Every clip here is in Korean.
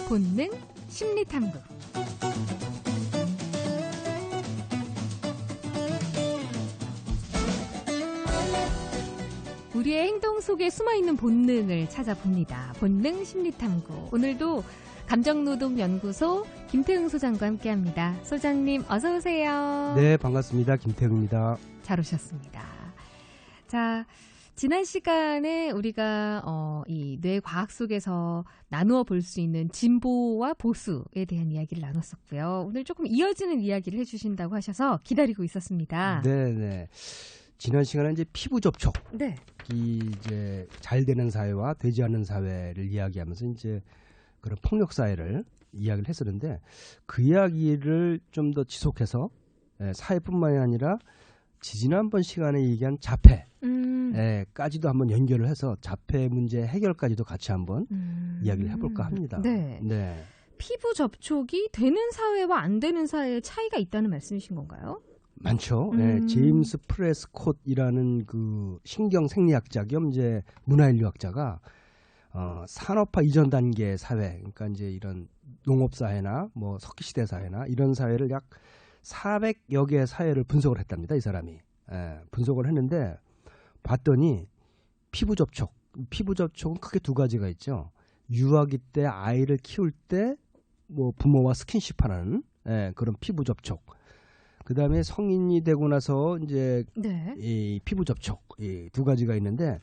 본능 심리탐구. 우리의 행동 속에 숨어있는 본능을 찾아봅니다. 본능 심리탐구. 오늘도 감정노동연구소 김태흥 소장과 함께합니다. 소장님 어서 오세요. 네, 반갑습니다. 김태흥입니다. 잘 오셨습니다. 자, 지난 시간에 우리가 이 뇌과학 속에서 나누어 볼 수 있는 진보와 보수에 대한 이야기를 나눴었고요. 오늘 조금 이어지는 이야기를 해주신다고 하셔서 기다리고 있었습니다. 네. 지난 시간에 이제 피부 접촉, 네. 이제 잘 되는 사회와 되지 않는 사회를 이야기하면서 이제 그런 폭력 사회를 이야기를 했었는데, 그 이야기를 좀 더 지속해서 사회뿐만이 아니라 지난번 시간에 얘기한 자폐 까지도 한번 연결을 해서 자폐 문제 해결까지도 같이 한번 이야기를 해볼까 합니다. 네. 피부 접촉이 되는 사회와 안 되는 사회의 차이가 있다는 말씀이신 건가요? 많죠. 제임스 프레스콧이라는 그 신경 생리학자 겸 이제 문화인류학자가 산업화 이전 단계 사회, 그러니까 이제 이런 농업 사회나 뭐 석기 시대 사회나 이런 사회를 약 400여 개의 사회를 분석을 했답니다. 이 사람이. 분석을 했는데 봤더니 피부 접촉은 크게 두 가지가 있죠. 유아기 때 아이를 키울 때 뭐 부모와 스킨십하는 그런 피부 접촉. 그 다음에 성인이 되고 나서 이제 이 피부 접촉, 이 두 가지가 있는데,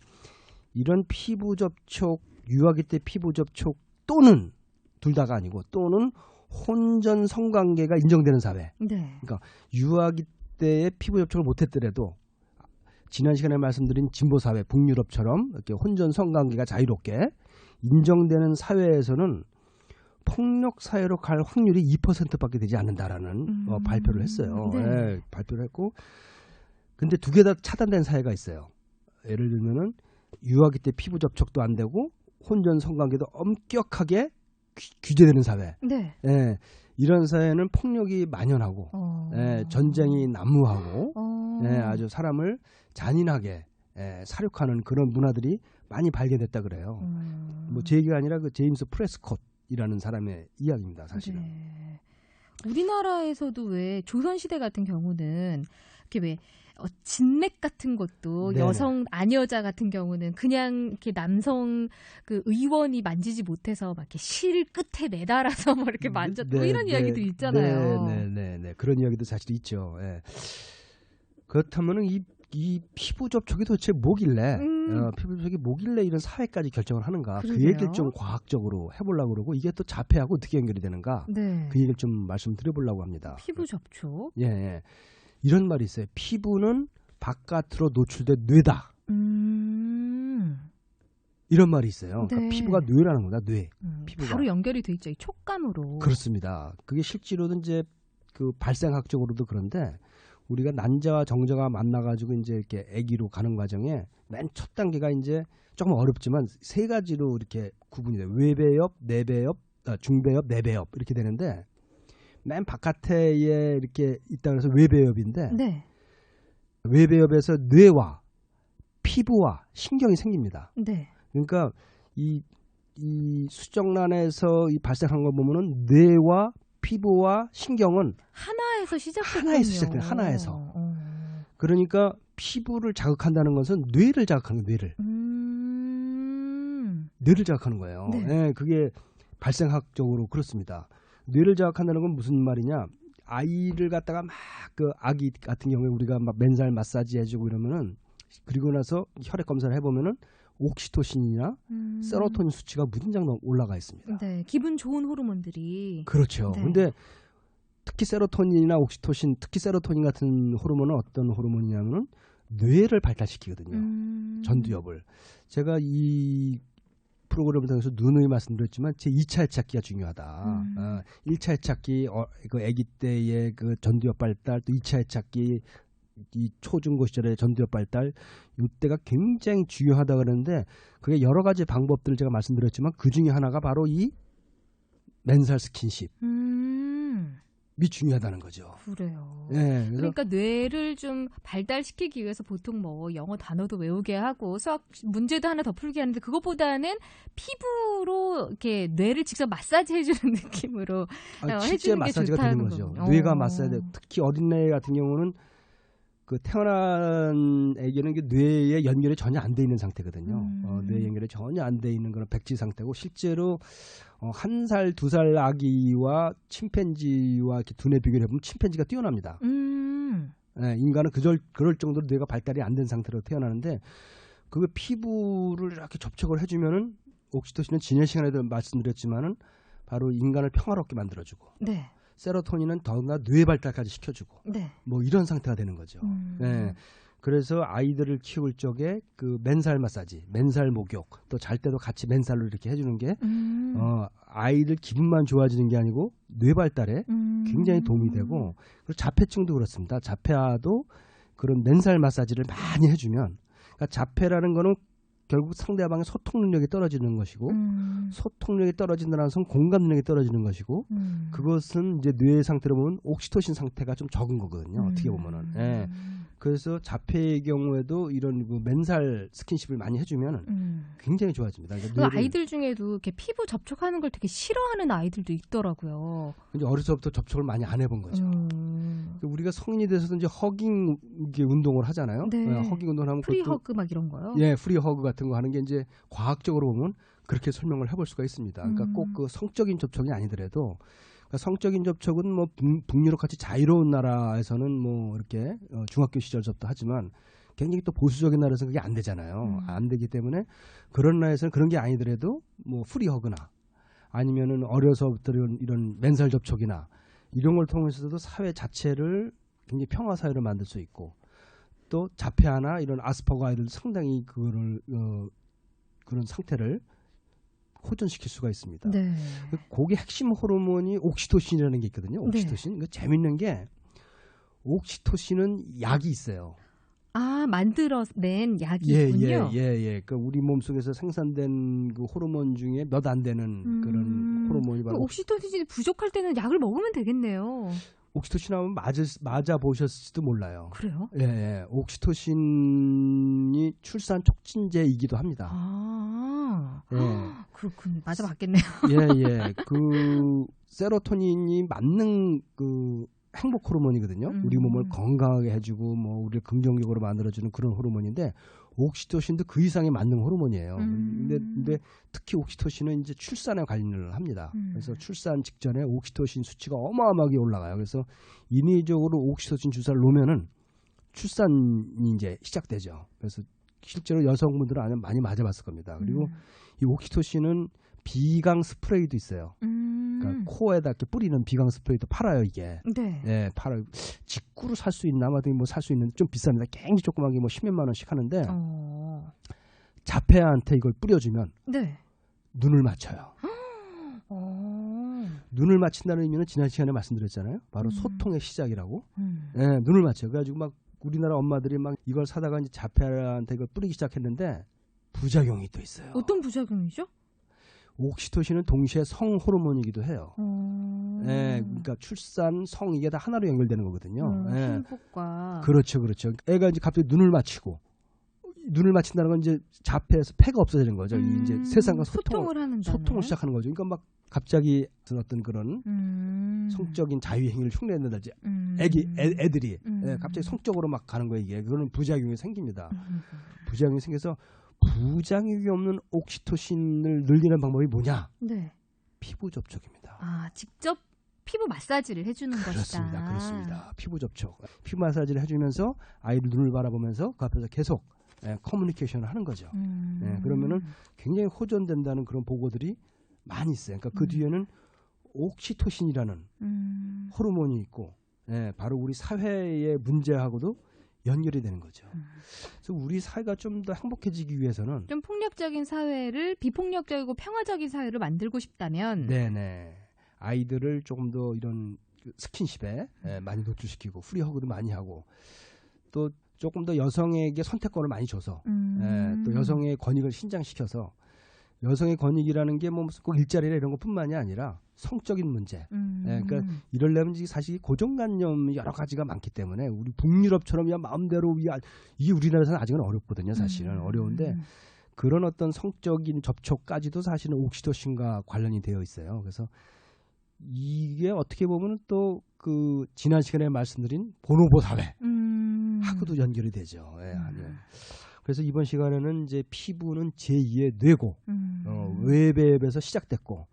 이런 피부 접촉, 유아기 때 피부 접촉 또는 둘 다가 아니고 또는 혼전 성관계가 인정되는 사회. 그러니까 유아기 때의 피부 접촉을 못했더라도 지난 시간에 말씀드린 진보 사회, 북유럽처럼 이렇게 혼전 성관계가 자유롭게 인정되는 사회에서는 폭력 사회로 갈 확률이 2%밖에 되지 않는다라는 발표를 했어요. 발표를 했고, 근데 두 개 다 차단된 사회가 있어요. 예를 들면은 유아기 때 피부 접촉도 안 되고 혼전 성관계도 엄격하게 규제되는 사회. 이런 사회는 폭력이 만연하고 전쟁이 난무하고 아주 사람을 잔인하게 살육하는 그런 문화들이 많이 발견됐다 그래요. 뭐 제 얘기가 아니라 그 제임스 프레스콧이라는 사람의 이야기입니다, 사실은. 우리나라에서도 왜 조선시대 같은 경우는 이렇게 왜 진맥 같은 것도 여성 아녀자 같은 경우는 그냥 이렇게 남성 그 의원이 만지지 못해서 막 이렇게 실 끝에 매달아서 뭐 이렇게 만졌고 이런 이야기도 있잖아요. 네. 그런 이야기도 사실 있죠. 그렇다면은 이 피부 접촉이 도대체 뭐길래 피부 접촉이 뭐길래 이런 사회까지 결정을 하는가? 그 얘기를 좀 과학적으로 해보려고 그러고, 이게 또 자폐하고 어떻게 연결이 되는가? 그 얘기를 좀 말씀드려보려고 합니다. 피부 접촉? 이런 말이 있어요. 피부는 바깥으로 노출된 뇌다. 이런 말이 있어요. 그러니까 피부가 뇌라는 거다. 뇌. 피부가. 바로 연결이 돼 있죠. 이 촉감으로. 그렇습니다. 그게 실제로는 이제 그 발생학적으로도 그런데, 우리가 난자와 정자가 만나가지고 이제 이렇게 아기로 가는 과정에 맨 첫 단계가 이제 조금 어렵지만 세 가지로 이렇게 구분이 돼요. 외배엽, 내배엽, 중배엽, 내배엽 이렇게 되는데, 맨 바깥에 이렇게 있다 그래서 외배엽인데, 외배엽에서 뇌와 피부와 신경이 생깁니다. 그러니까 이 수정란에서 이 발생한 걸 보면은 뇌와 피부와 신경은 하나에서 시작돼요. 하나에서. 그러니까 피부를 자극한다는 것은 뇌를 자극하는 거예요. 뇌를 자극하는 거예요. 그게 발생학적으로 그렇습니다. 뇌를 자극한다는 건 무슨 말이냐? 아이를 갖다가 막 그 아기 같은 경우에 우리가 막 맨살 마사지 해주고 이러면은, 그리고 나서 혈액 검사를 해보면은 옥시토신이나 세로토닌 수치가 무진장 올라가 있습니다. 기분 좋은 호르몬들이. 그렇죠. 근데 특히 세로토닌이나 옥시토신, 특히 세로토닌 같은 호르몬은 어떤 호르몬이냐면은 뇌를 발달시키거든요. 전두엽을. 제가 이 프로그램을 통해서 누누이 말씀드렸지만 제 2차 해착기가 중요하다. 1차 해착기 그 아기 때의 그 전두엽 발달, 또 2차 해착기 이 초중고 시절의 전두엽 발달, 이때가 굉장히 중요하다 그러는데, 그게 여러 가지 방법들을 제가 말씀드렸지만 그 중에 하나가 바로 이 맨살 스킨십. 중요하다는 거죠. 그래요. 예, 그래서 그러니까 뇌를 좀 발달시키기 위해서 보통 뭐 영어 단어도 외우게 하고 수학 문제도 하나 더 풀게 하는데 그것보다는 피부로 이렇게 뇌를 직접 마사지 해주는 느낌으로 실제 해주는 게 마사지가 좋다는 되는 거죠. 거군요. 뇌가 마사지, 특히 어린애 같은 경우는 그 태어난 애기는 뇌에 연결이 전혀 안 돼 있는 상태거든요. 뇌 연결이 전혀 안 돼 있는 그런 백지 상태고 실제로 1살, 2살 아기와 침팬지와 이렇게 두뇌 비교를 해보면 침팬지가 뛰어납니다. 네, 인간은 그럴 정도로 뇌가 발달이 안 된 상태로 태어나는데 그 피부를 이렇게 접촉을 해주면은 옥시토신은 지난 시간에도 말씀드렸지만은 바로 인간을 평화롭게 만들어주고. 네. 세로토닌은 더군다나 뇌 발달까지 시켜주고 네. 뭐 이런 상태가 되는 거죠. 네. 그래서 아이들을 키울 적에 그 맨살 마사지, 맨살 목욕, 또 잘 때도 같이 맨살로 이렇게 해주는 게 아이들 기분만 좋아지는 게 아니고 뇌 발달에 굉장히 도움이 되고 그리고 자폐증도 그렇습니다. 자폐아도 그런 맨살 마사지를 많이 해주면 그러니까 자폐라는 거는 결국 상대방의 소통 능력이 떨어지는 것이고 소통 능력이 떨어진다는 것은 공감 능력이 떨어지는 것이고 그것은 이제 뇌 상태로 보면 옥시토신 상태가 좀 적은 거거든요. 어떻게 보면은. 예. 그래서 자폐의 경우에도 이런 그 맨살 스킨십을 많이 해주면 굉장히 좋아집니다. 그러니까 그 아이들 중에도 이렇게 피부 접촉하는 걸 되게 싫어하는 아이들도 있더라고요. 이제 어려서부터 접촉을 많이 안 해본 거죠. 우리가 성인이 돼서도 이제 허깅 운동을 하잖아요. 네. 허깅 운동을 하면 프리 허그 막 이런 거요? 예, 프리 허그 같은 거 하는 게 이제 과학적으로 보면 그렇게 설명을 해볼 수가 있습니다. 그러니까 꼭 그 성적인 접촉이 아니더라도 그러니까 성적인 접촉은 뭐 북유럽 같이 자유로운 나라에서는 뭐 이렇게 중학교 시절부터 하지만 굉장히 또 보수적인 나라에서는 그게 안 되잖아요. 안 되기 때문에 그런 나라에서는 그런 게 아니더라도 뭐 프리 허그나 아니면은 어려서부터 이런 맨살 접촉이나 이런 걸 통해서도 사회 자체를 굉장히 평화 사회를 만들 수 있고 또 자폐아나 이런 아스퍼거 아이들 상당히 그거를 그런 상태를 호전시킬 수가 있습니다. 네. 거기 핵심 호르몬이 옥시토신이라는 게 있거든요. 옥시토신. 네. 재밌는 게 옥시토신은 약이 있어요. 아, 만들어낸 약이 있군요. 예. 그 우리 몸속에서 생산된 그 호르몬 중에 몇 안 되는 그런 호르몬이 바로 옥시토신이 부족할 때는 약을 먹으면 되겠네요. 옥시토신 하면 맞아 보셨을지도 몰라요. 그래요? 예. 옥시토신이 출산 촉진제이기도 합니다. 아, 예. 그렇군. 맞아 봤겠네요. 예. 그 세로토닌이 맞는 그 행복 호르몬이거든요. 우리 몸을 건강하게 해주고 뭐 우리를 긍정적으로 만들어주는 그런 호르몬인데 옥시토신도 그 이상의 만능 호르몬이에요. 근데 특히 옥시토신은 이제 출산에 관련을 합니다. 그래서 출산 직전에 옥시토신 수치가 어마어마하게 올라가요. 그래서 인위적으로 옥시토신 주사를 놓으면은 출산이 이제 시작되죠. 그래서 실제로 여성분들은 아마 많이 맞아봤을 겁니다. 그리고 이 옥시토신은 비강 스프레이도 있어요. 그러니까 코에다 이렇게 뿌리는 비강 스프레이도 팔아요, 이게. 네. 예, 팔아요. 직구로 살 수 있나? 아마도 뭐 살 수 있는데 좀 비쌉니다. 굉장히 조그맣게 뭐 10몇만 원씩 하는데 자폐아한테 이걸 뿌려주면 네. 눈을 맞춰요. 눈을 맞춘다는 의미는 지난 시간에 말씀드렸잖아요. 바로 소통의 시작이라고. 예, 눈을 맞춰요. 그래가지고 막 우리나라 엄마들이 막 이걸 사다가 이제 자폐아한테 이걸 뿌리기 시작했는데 부작용이 또 있어요. 어떤 부작용이죠? 옥시토신은 동시에 성 호르몬이기도 해요. 예, 그러니까 출산, 성 이게 다 하나로 연결되는 거거든요. 예. 행복과 그렇죠. 애가 이제 갑자기 눈을 맞추고 눈을 맞춘다는 건 이제 자폐에서 폐가 없어지는 거죠. 이제 세상과 소통을 시작하는 거죠. 그러니까 막 갑자기 어떤 그런 성적인 자유 행위를 흉내낸다든지 애들이 갑자기 성적으로 막 가는 거예요. 이게 그거는 부작용이 생깁니다. 부작용이 생겨서 부작용이 없는 옥시토신을 늘리는 방법이 뭐냐? 네. 피부 접촉입니다. 아, 직접 피부 마사지를 해주는 것이다. 그렇습니다. 피부 접촉. 피부 마사지를 해주면서 아이들 눈을 바라보면서 그 앞에서 계속 커뮤니케이션을 하는 거죠. 그러면은 굉장히 호전된다는 그런 보고들이 많이 있어요. 그러니까 그 뒤에는 옥시토신이라는 호르몬이 있고 바로 우리 사회의 문제하고도 연결이 되는 거죠. 그래서 우리 사회가 좀 더 행복해지기 위해서는 좀 폭력적인 사회를 비폭력적이고 평화적인 사회를 만들고 싶다면 네네 아이들을 조금 더 이런 스킨십에 많이 노출시키고 프리허그도 많이 하고 또 조금 더 여성에게 선택권을 많이 줘서 또 여성의 권익을 신장시켜서 여성의 권익이라는 게 뭐 무슨 꼭 일자리나 이런 것뿐만이 아니라 성적인 문제. 그러니까 이러려면 사실 고정관념 여러 가지가 많기 때문에 우리 북유럽처럼 그냥 마음대로 이게 우리나라에서는 아직은 어렵거든요. 사실은 어려운데 그런 어떤 성적인 접촉까지도 사실은 옥시토신과 관련이 되어 있어요. 그래서 이게 어떻게 보면 또 그 지난 시간에 말씀드린 보노보 사회 하고도 연결이 되죠. 예, 그래서 이번 시간에는 이제 피부는 제2의 뇌고 외배에서 시작됐고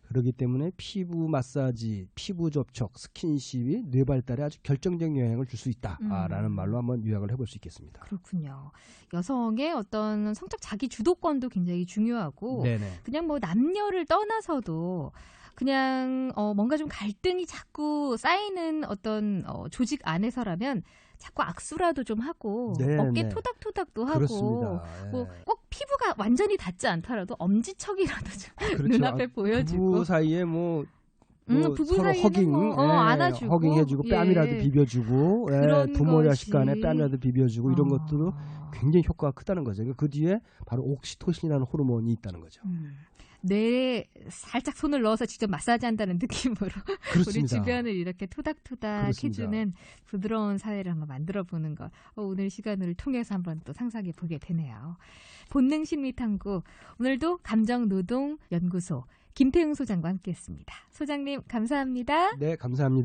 그렇기 때문에 피부 마사지, 피부 접촉, 스킨십이 뇌 발달에 아주 결정적인 영향을 줄 수 있다라는 말로 한번 요약을 해볼 수 있겠습니다. 그렇군요. 여성의 어떤 성적 자기 주도권도 굉장히 중요하고 네네. 그냥 뭐 남녀를 떠나서도 그냥 뭔가 좀 갈등이 자꾸 쌓이는 어떤 조직 안에서라면 자꾸 악수라도 좀 하고 어깨 토닥토닥도 하고 그렇습니다. 뭐 꼭 피부가 완전히 닿지 않더라도 엄지척이라도 좀 그렇죠. 눈앞에 보여주고 부부 사이에 뭐 부부 서로 사이에는 허깅, 안아주고 허깅해주고 뺨이라도 비벼주고 부모 자식 간에 것이. 뺨이라도 비벼주고 이런 것들도 굉장히 효과가 크다는 거죠. 그 뒤에 바로 옥시토신이라는 호르몬이 있다는 거죠. 뇌에 살짝 손을 넣어서 직접 마사지한다는 느낌으로 그렇습니다. 우리 주변을 이렇게 토닥토닥 그렇습니다. 해주는 부드러운 사회를 한번 만들어보는 것 오늘 시간을 통해서 한번 또 상상해 보게 되네요. 본능심리탐구 오늘도 감정노동연구소 김태흥 소장과 함께했습니다. 소장님 감사합니다. 네, 감사합니다.